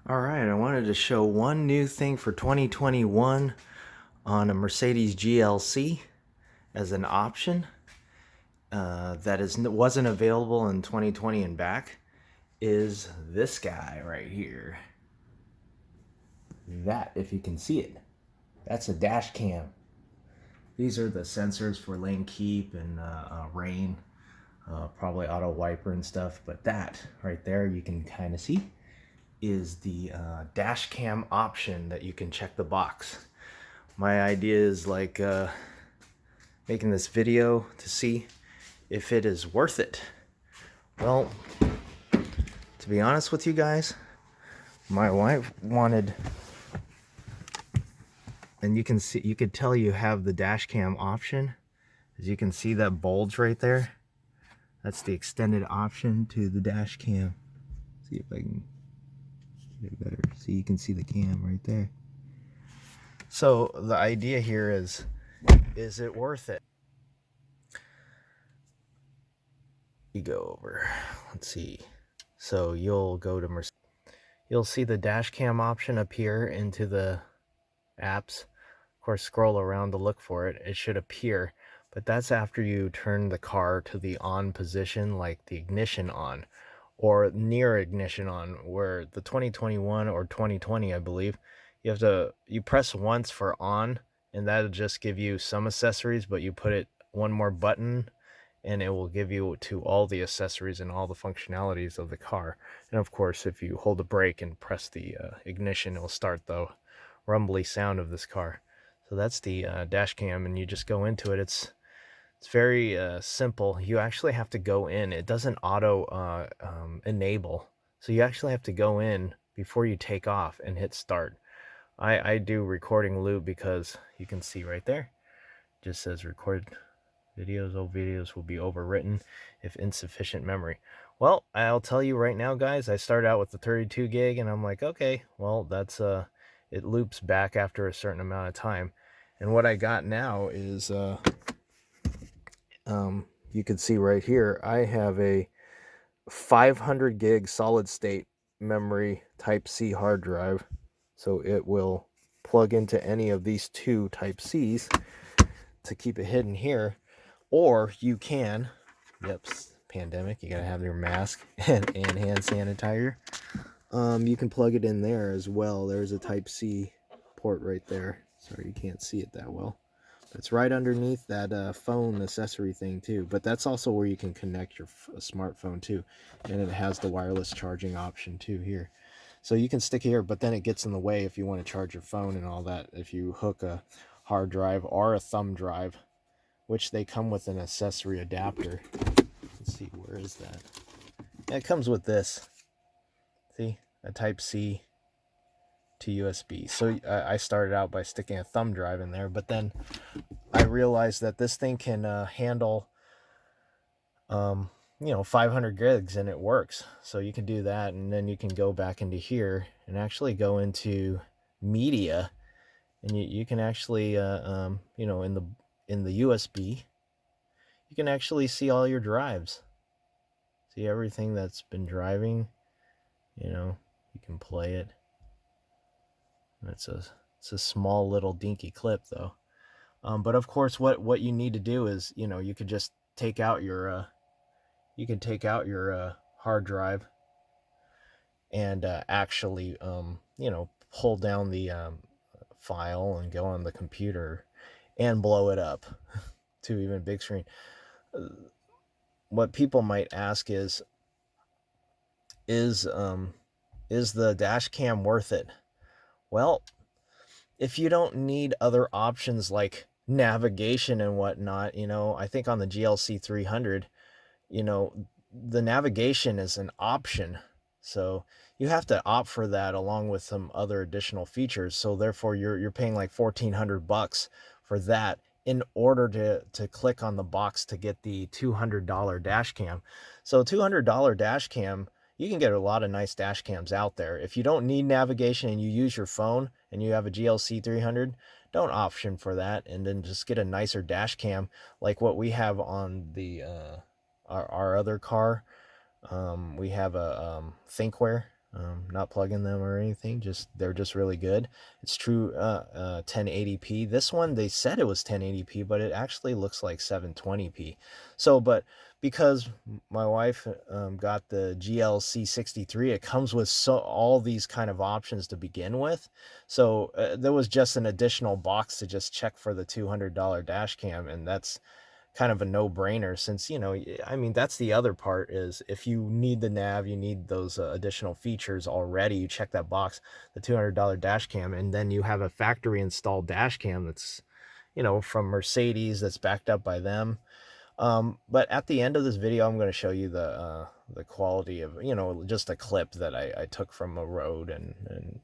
All right, I wanted to show one new thing for 2021 on a Mercedes GLC as an option wasn't available in 2020 and back is this guy right here. That, if you can see it, that's a dash cam. These are the sensors for lane keep and rain, probably auto wiper and stuff. But that right there, you can kind of see, is the dash cam option that you can check the box. My idea is like making this video to see if it is worth it. Well, to be honest with you guys, my wife wanted, and you could tell you have the dash cam option. As you can see that bulge right there, that's the extended option to the dash cam. See if I can get it better. See, you can see the cam right there. So the idea here is it worth it? You go over, let's see. So you'll go to Mercedes. You'll see the dash cam option appear into the apps. Of course, scroll around to look for it. It should appear, but that's after you turn the car to the on position, like the ignition on or near ignition on, where the 2021 or 2020, I believe, you press once for on, and that'll just give you some accessories, but you put it one more button and it will give you to all the accessories and all the functionalities of the car. And of course, if you hold the brake and press the ignition, it will start the rumbly sound of this car. So that's the dash cam, and you just go into it. It's very simple. You actually have to go in. It doesn't auto enable, so you actually have to go in before you take off and hit start. I do recording loop because you can see right there, it just says record videos. All videos will be overwritten if insufficient memory. Well, I'll tell you right now, guys, I started out with the 32 gig and I'm like, okay, well, that's it loops back after a certain amount of time. And what I got now is you can see right here, I have a 500 gig solid state memory type C hard drive. So it will plug into any of these two type C's to keep it hidden here. Or you can, yep, pandemic, you gotta have your mask and hand sanitizer. You can plug it in there as well. There's a type C port right there. Sorry, you can't see it that well. It's right underneath that phone accessory thing too. But that's also where you can connect your smartphone too. And it has the wireless charging option too here. So you can stick it here, but then it gets in the way if you want to charge your phone and all that. If you hook a hard drive or a thumb drive, which they come with an accessory adapter. Let's see, where is that? Yeah, it comes with this. See, a type C to USB. So I started out by sticking a thumb drive in there, but then I realized that this thing can handle 500 gigs, and it works. So you can do that, and then you can go back into here and actually go into media, and you can actually in the USB, you can actually see all your drives, see everything that's been driving. You can play it. It's a small little dinky clip though. But of course, what you need to do is, you could just take out your hard drive and actually pull down the file and go on the computer and blow it up to even big screen. What people might ask is the dash cam worth it? Well, if you don't need other options like navigation and whatnot, I think on the GLC 300, the navigation is an option. So you have to opt for that along with some other additional features. So therefore you're paying like $1,400 for that in order to click on the box to get the $200 dash cam. So $200 dash cam, you can get a lot of nice dash cams out there. If you don't need navigation and you use your phone and you have a GLC 300, don't option for that, and then just get a nicer dash cam like what we have on the our other car. We have a Thinkware, not plugging them or anything, just they're just really good. It's true 1080p. This one, they said it was 1080p, but it actually looks like 720p. So, but because my wife got the GLC 63, it comes with all these kind of options to begin with. So there was just an additional box to just check for the $200 dash cam, and that's kind of a no-brainer, since, you know, I mean, that's the other part, is if you need the nav, you need those additional features already, you check that box, the $200 dash cam, and then you have a factory installed dash cam that's, you know, from Mercedes, that's backed up by them. But at the end of this video, I'm going to show you the quality of, you know, just a clip that I took from a road, and